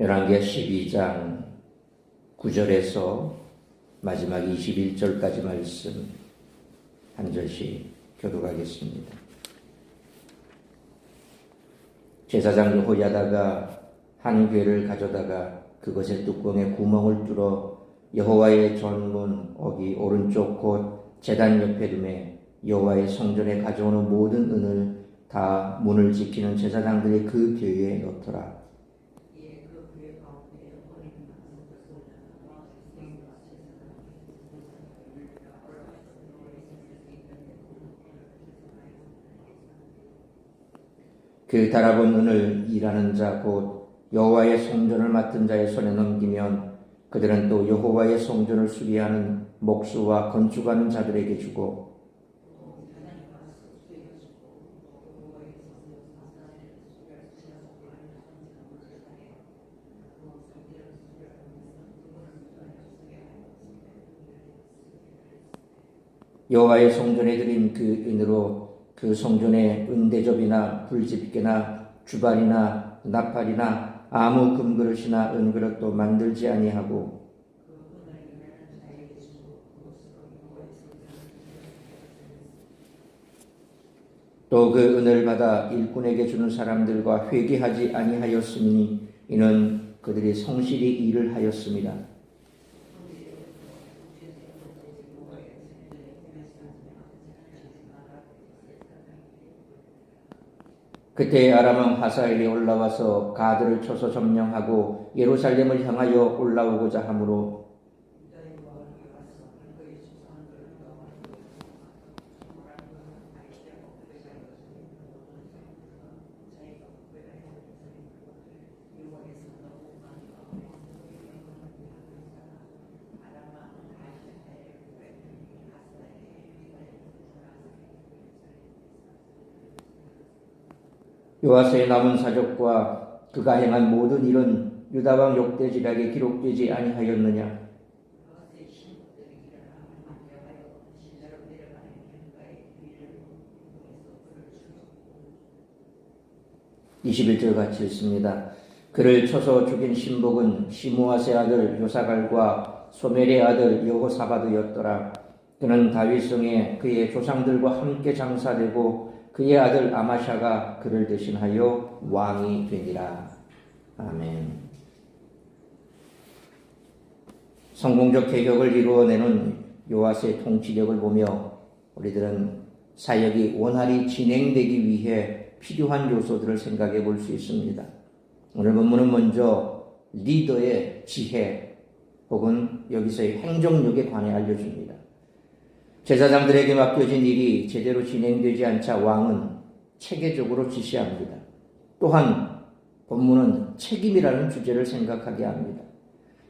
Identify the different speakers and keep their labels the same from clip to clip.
Speaker 1: 열왕기하 12장 9절에서 마지막 21절까지 말씀 한 절씩 교독하겠습니다. 제사장 여호야다가 한 궤를 가져다가 그것의 뚜껑에 구멍을 뚫어 여호와의 전문 어기 오른쪽 곧 제단 옆에 두매 여호와의 성전에 가져오는 모든 은을 다 문을 지키는 제사장들이 그 궤에 넣더라. 그 달아본 은을 일하는 자 곧 여호와의 성전을 맡은 자의 손에 넘기면 그들은 또 여호와의 성전을 수리하는 목수와 건축하는 자들에게 주고 여호와의 성전에 드린 그 은으로 그 성전에 은대접이나 불집게나 주발이나 나팔이나 아무 금그릇이나 은그릇도 만들지 아니하고 또 그 은을 받아 일꾼에게 주는 사람들과 회개하지 아니하였으니 이는 그들이 성실히 일을 하였습니다. 그때 아람 왕 하사엘이 올라와서 가드를 쳐서 점령하고 예루살렘을 향하여 올라오고자 하므로 요아스의 남은 사적과 그가 행한 모든 일은 유다왕 역대지략에 기록되지 아니하였느냐? 21절 같이 읽습니다. 그를 쳐서 죽인 신복은 시므아스의 아들 요사갈과 소멜의 아들 여호사밧이었더라. 그는 다윗성에 그의 조상들과 함께 장사되고 그의 아들 아마샤가 그를 대신하여 왕이 되니라. 아멘. 성공적 개혁을 이루어내는 요아스의 통치력을 보며 우리들은 사역이 원활히 진행되기 위해 필요한 요소들을 생각해 볼 수 있습니다. 오늘 본문은 먼저 리더의 지혜 혹은 여기서의 행정력에 관해 알려줍니다. 제사장들에게 맡겨진 일이 제대로 진행되지 않자 왕은 체계적으로 지시합니다. 또한 본문은 책임이라는 주제를 생각하게 합니다.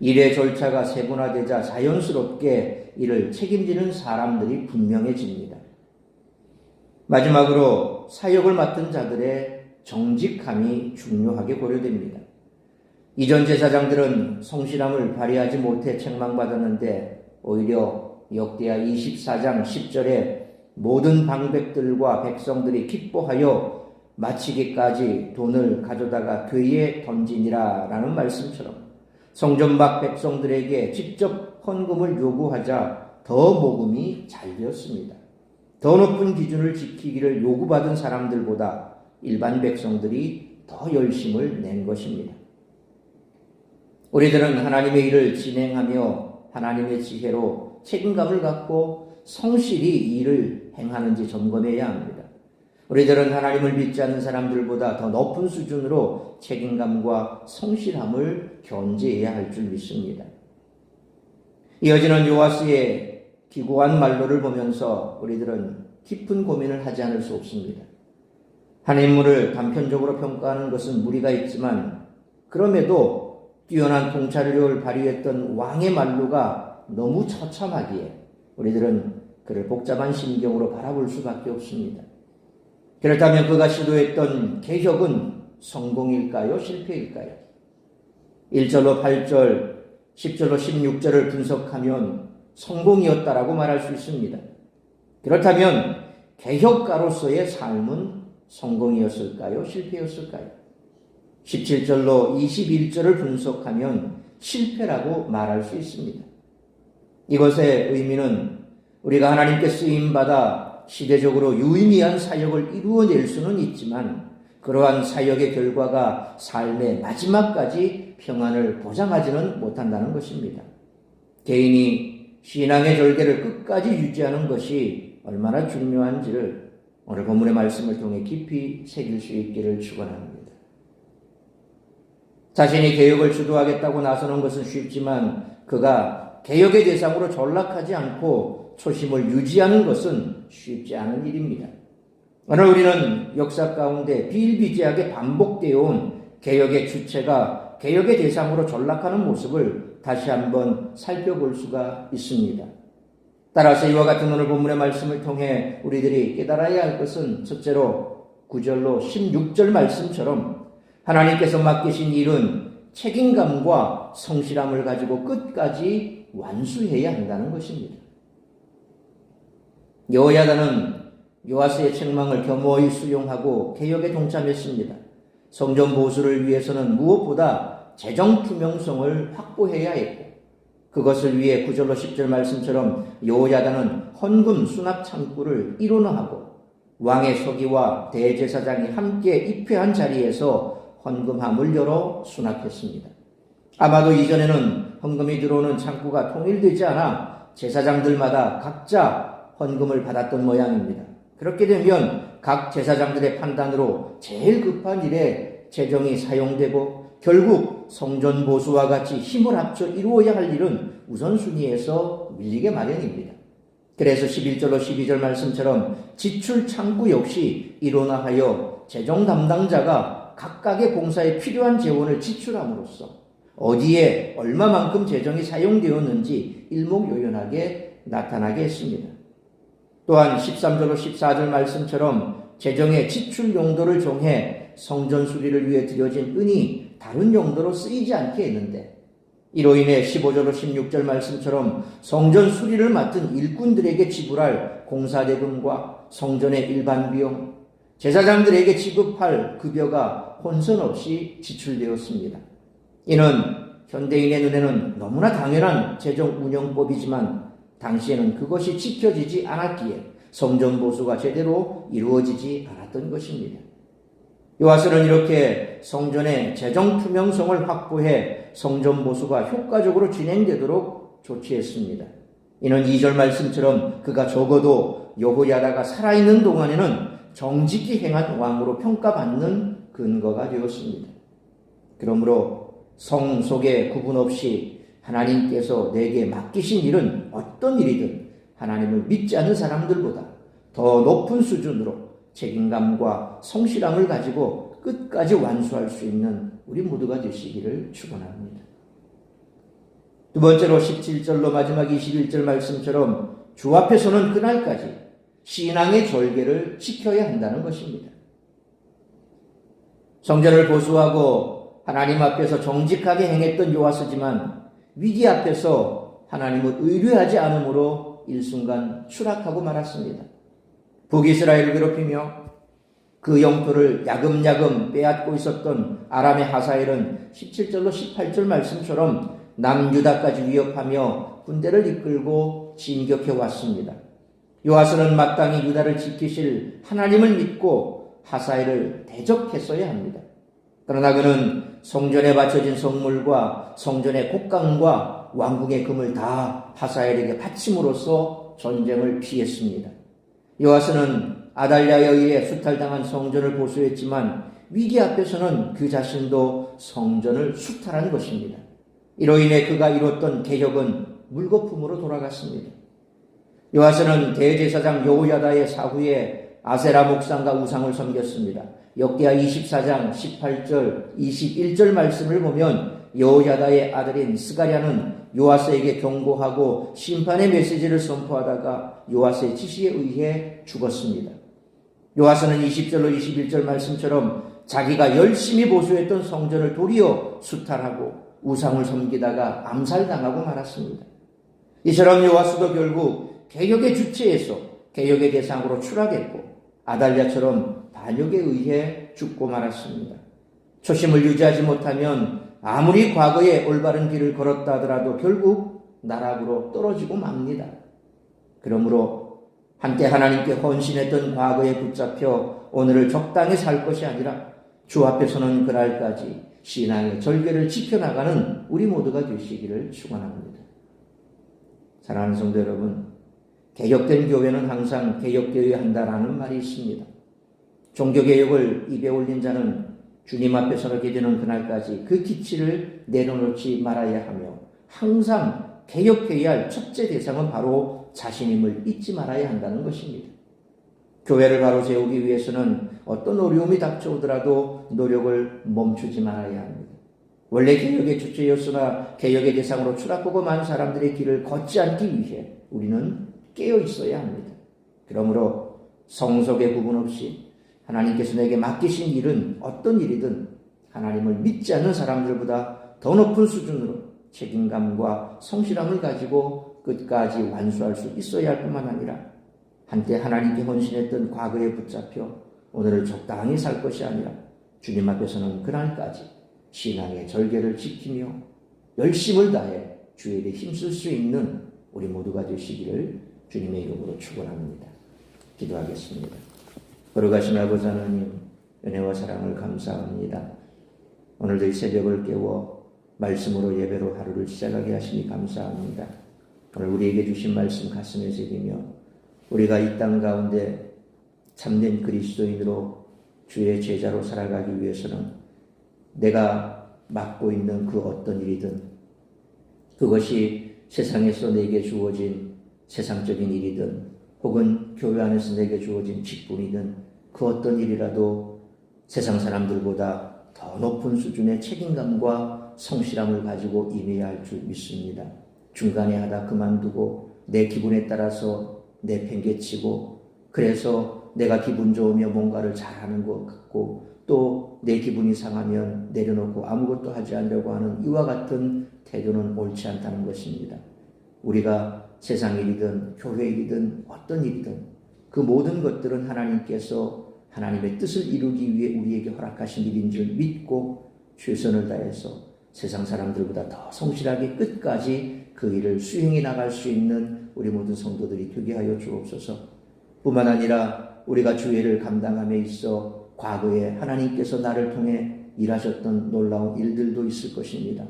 Speaker 1: 일의 절차가 세분화되자 자연스럽게 이를 책임지는 사람들이 분명해집니다. 마지막으로 사역을 맡은 자들의 정직함이 중요하게 고려됩니다. 이전 제사장들은 성실함을 발휘하지 못해 책망받았는데 오히려 역대하 24장 10절에 모든 방백들과 백성들이 기뻐하여 마치기까지 돈을 가져다가 궤에 던지니라 라는 말씀처럼 성전 밖 백성들에게 직접 헌금을 요구하자 더 모금이 잘 되었습니다. 더 높은 기준을 지키기를 요구받은 사람들보다 일반 백성들이 더 열심을 낸 것입니다. 우리들은 하나님의 일을 진행하며 하나님의 지혜로 책임감을 갖고 성실히 일을 행하는지 점검해야 합니다. 우리들은 하나님을 믿지 않는 사람들보다 더 높은 수준으로 책임감과 성실함을 견지해야 할 줄 믿습니다. 이어지는 요아스의 기고한 말로를 보면서 우리들은 깊은 고민을 하지 않을 수 없습니다. 한 인물을 단편적으로 평가하는 것은 무리가 있지만 그럼에도 뛰어난 통찰력을 발휘했던 왕의 말로가 너무 처참하기에 우리들은 그를 복잡한 심경으로 바라볼 수밖에 없습니다. 그렇다면 그가 시도했던 개혁은 성공일까요? 실패일까요? 1절로 8절, 10절로 16절을 분석하면 성공이었다라고 말할 수 있습니다. 그렇다면 개혁가로서의 삶은 성공이었을까요? 실패였을까요? 17절로 21절을 분석하면 실패라고 말할 수 있습니다. 이것의 의미는 우리가 하나님께 쓰임받아 시대적으로 유의미한 사역을 이루어낼 수는 있지만 그러한 사역의 결과가 삶의 마지막까지 평안을 보장하지는 못한다는 것입니다. 개인이 신앙의 절개를 끝까지 유지하는 것이 얼마나 중요한지를 오늘 본문의 말씀을 통해 깊이 새길 수 있기를 축원합니다. 자신이 개혁을 주도하겠다고 나서는 것은 쉽지만 그가 개혁의 대상으로 전락하지 않고 초심을 유지하는 것은 쉽지 않은 일입니다. 오늘 우리는 역사 가운데 비일비재하게 반복되어 온 개혁의 주체가 개혁의 대상으로 전락하는 모습을 다시 한번 살펴볼 수가 있습니다. 따라서 이와 같은 오늘 본문의 말씀을 통해 우리들이 깨달아야 할 것은 첫째로 9절로 16절 말씀처럼 하나님께서 맡기신 일은 책임감과 성실함을 가지고 끝까지 완수해야 한다는 것입니다. 여호야다는 요아스의 책망을 겸허히 수용하고 개혁에 동참했습니다. 성전 보수를 위해서는 무엇보다 재정 투명성을 확보해야 했고 그것을 위해 9절로 10절 말씀처럼 여호야다는 헌금 수납 창구를 일원화하고 왕의 서기와 대제사장이 함께 입회한 자리에서 헌금함을 열어 수납했습니다. 아마도 이전에는 헌금이 들어오는 창구가 통일되지 않아 제사장들마다 각자 헌금을 받았던 모양입니다. 그렇게 되면 각 제사장들의 판단으로 제일 급한 일에 재정이 사용되고 결국 성전 보수와 같이 힘을 합쳐 이루어야 할 일은 우선순위에서 밀리게 마련입니다. 그래서 11절로 12절 말씀처럼 지출 창구 역시 일원화하여 재정 담당자가 각각의 봉사에 필요한 재원을 지출함으로써 어디에 얼마만큼 재정이 사용되었는지 일목요연하게 나타나게 했습니다. 또한 13절로 14절 말씀처럼 재정의 지출 용도를 정해 성전 수리를 위해 드려진 은이 다른 용도로 쓰이지 않게 했는데 이로 인해 15절로 16절 말씀처럼 성전 수리를 맡은 일꾼들에게 지불할 공사대금과 성전의 일반 비용, 제사장들에게 지급할 급여가 혼선 없이 지출되었습니다. 이는 현대인의 눈에는 너무나 당연한 재정 운영법이지만 당시에는 그것이 지켜지지 않았기에 성전 보수가 제대로 이루어지지 않았던 것입니다. 요아스는 이렇게 성전의 재정 투명성을 확보해 성전 보수가 효과적으로 진행되도록 조치했습니다. 이는 2절 말씀처럼 그가 적어도 여호야다가 살아있는 동안에는 정직히 행한 왕으로 평가받는 근거가 되었습니다. 그러므로 성 속에 구분 없이 하나님께서 내게 맡기신 일은 어떤 일이든 하나님을 믿지 않는 사람들보다 더 높은 수준으로 책임감과 성실함을 가지고 끝까지 완수할 수 있는 우리 모두가 되시기를 축원합니다. 두 번째로 17절로 마지막 21절 말씀처럼 주 앞에서는 그날까지 신앙의 절개를 지켜야 한다는 것입니다. 성전을 보수하고 하나님 앞에서 정직하게 행했던 요아스지만 위기 앞에서 하나님을 의뢰하지 않으므로 일순간 추락하고 말았습니다. 북이스라엘을 괴롭히며 그 영토를 야금야금 빼앗고 있었던 아람의 하사엘은 17절로 18절 말씀처럼 남유다까지 위협하며 군대를 이끌고 진격해 왔습니다. 요아스는 마땅히 유다를 지키실 하나님을 믿고 하사엘을 대적했어야 합니다. 그러나 그는 성전에 바쳐진 성물과 성전의 곡간과 왕궁의 금을 다 하사엘에게 바침으로써 전쟁을 피했습니다. 요아스는 아달랴에 의해 수탈당한 성전을 보수했지만 위기 앞에서는 그 자신도 성전을 수탈한 것입니다. 이로 인해 그가 이뤘던 개혁은 물거품으로 돌아갔습니다. 요아스는 대제사장 여호야다의 사후에 아세라 목상과 우상을 섬겼습니다. 역대하 24장 18절 21절 말씀을 보면 여호야다의 아들인 스가랴는 요아스에게 경고하고 심판의 메시지를 선포하다가 요아스의 지시에 의해 죽었습니다. 요아스는 20절로 21절 말씀처럼 자기가 열심히 보수했던 성전을 도리어 수탈하고 우상을 섬기다가 암살당하고 말았습니다. 이처럼 요아스도 결국 개혁의 주체에서 개혁의 대상으로 추락했고 아달랴처럼 반역에 의해 죽고 말았습니다. 초심을 유지하지 못하면 아무리 과거에 올바른 길을 걸었다 하더라도 결국 나락으로 떨어지고 맙니다. 그러므로 한때 하나님께 헌신했던 과거에 붙잡혀 오늘을 적당히 살 것이 아니라 주 앞에 서는 그날까지 신앙의 절개를 지켜나가는 우리 모두가 되시기를 축원합니다. 사랑하는 성도 여러분, 개혁된 교회는 항상 개혁되어야 한다라는 말이 있습니다. 종교개혁을 입에 올린 자는 주님 앞에 서게 되는 그날까지 그 기치를 내려놓지 말아야 하며 항상 개혁해야 할 첫째 대상은 바로 자신임을 잊지 말아야 한다는 것입니다. 교회를 바로 세우기 위해서는 어떤 어려움이 닥쳐오더라도 노력을 멈추지 말아야 합니다. 원래 개혁의 주체였으나 개혁의 대상으로 추락하고 많은 사람들의 길을 걷지 않기 위해 우리는 깨어 있어야 합니다. 그러므로 성속의 구분 없이 하나님께서 내게 맡기신 일은 어떤 일이든 하나님을 믿지 않는 사람들보다 더 높은 수준으로 책임감과 성실함을 가지고 끝까지 완수할 수 있어야 할 뿐만 아니라 한때 하나님께 헌신했던 과거에 붙잡혀 오늘을 적당히 살 것이 아니라 주님 앞에서는 그날까지 신앙의 절개를 지키며 열심을 다해 주의 일에 힘쓸 수 있는 우리 모두가 되시기를 주님의 이름으로 축원합니다. 기도하겠습니다. 거룩하신 아버지 하나님, 은혜와 사랑을 감사합니다. 오늘도 이 새벽을 깨워 말씀으로 예배로 하루를 시작하게 하시니 감사합니다. 오늘 우리에게 주신 말씀 가슴에 새기며 우리가 이 땅 가운데 참된 그리스도인으로 주의 제자로 살아가기 위해서는 내가 맡고 있는 그 어떤 일이든 그것이 세상에서 내게 주어진 세상적인 일이든 혹은 교회 안에서 내게 주어진 직분이든 그 어떤 일이라도 세상 사람들보다 더 높은 수준의 책임감과 성실함을 가지고 임해야 할 줄 믿습니다. 중간에 하다 그만두고 내 기분에 따라서 내팽개치고 그래서 내가 기분 좋으며 뭔가를 잘하는 것 같고 또 내 기분이 상하면 내려놓고 아무것도 하지 않으려고 하는 이와 같은 태도는 옳지 않다는 것입니다. 우리가 세상 일이든 교회 일이든 어떤 일이든 그 모든 것들은 하나님께서 하나님의 뜻을 이루기 위해 우리에게 허락하신 일인 줄 믿고 최선을 다해서 세상 사람들보다 더 성실하게 끝까지 그 일을 수행해 나갈 수 있는 우리 모든 성도들이 되게 하여 주옵소서. 뿐만 아니라 우리가 주의를 감당함에 있어 과거에 하나님께서 나를 통해 일하셨던 놀라운 일들도 있을 것입니다.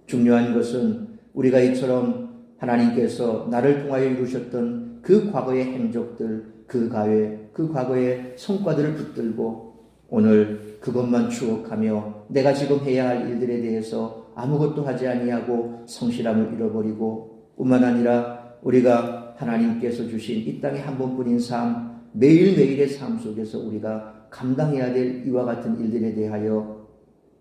Speaker 1: 중요한 것은 우리가 이처럼 하나님께서 나를 통하여 이루셨던 그 과거의 행적들, 그 과거의 성과들을 붙들고 오늘 그것만 추억하며 내가 지금 해야 할 일들에 대해서 아무것도 하지 아니하고 성실함을 잃어버리고 뿐만 아니라 우리가 하나님께서 주신 이 땅에 한 번뿐인 삶, 매일매일의 삶 속에서 우리가 감당해야 될 이와 같은 일들에 대하여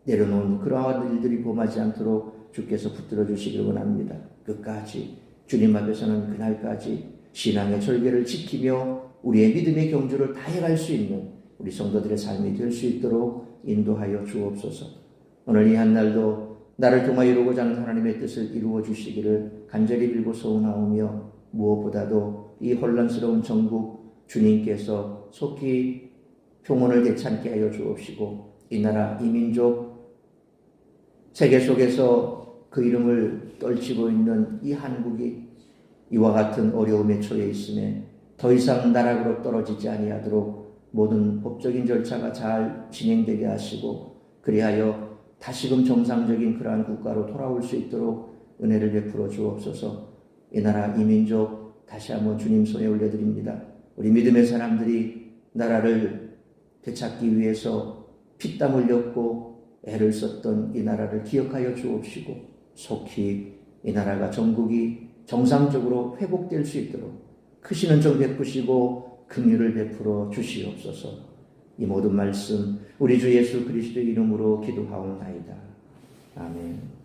Speaker 1: 내려놓은 그러한 일들이 범하지 않도록 주께서 붙들어 주시기를 원합니다. 끝까지 주님 앞에서는 그날까지 신앙의 절개를 지키며 우리의 믿음의 경주를 다해갈 수 있는 우리 성도들의 삶이 될 수 있도록 인도하여 주옵소서. 오늘 이 한날도 나를 통하여 이루고자 하는 하나님의 뜻을 이루어 주시기를 간절히 빌고 소원하오며 무엇보다도 이 혼란스러운 전국 주님께서 속히 평온을 되찾게 하여 주옵시고 이 나라 이 민족 세계 속에서 그 이름을 떨치고 있는 이 한국이 이와 같은 어려움에 처해 있음에 더 이상 나락으로 떨어지지 아니하도록 모든 법적인 절차가 잘 진행되게 하시고 그리하여 다시금 정상적인 그러한 국가로 돌아올 수 있도록 은혜를 베풀어 주옵소서. 이 나라 이 민족 다시 한번 주님 손에 올려드립니다. 우리 믿음의 사람들이 나라를 되찾기 위해서 피땀 흘렸고 애를 썼던 이 나라를 기억하여 주옵시고 속히 이 나라가 전국이 정상적으로 회복될 수 있도록 크신 은총 베푸시고 긍휼을 베풀어 주시옵소서. 이 모든 말씀 우리 주 예수 그리스도의 이름으로 기도하옵나이다. 아멘.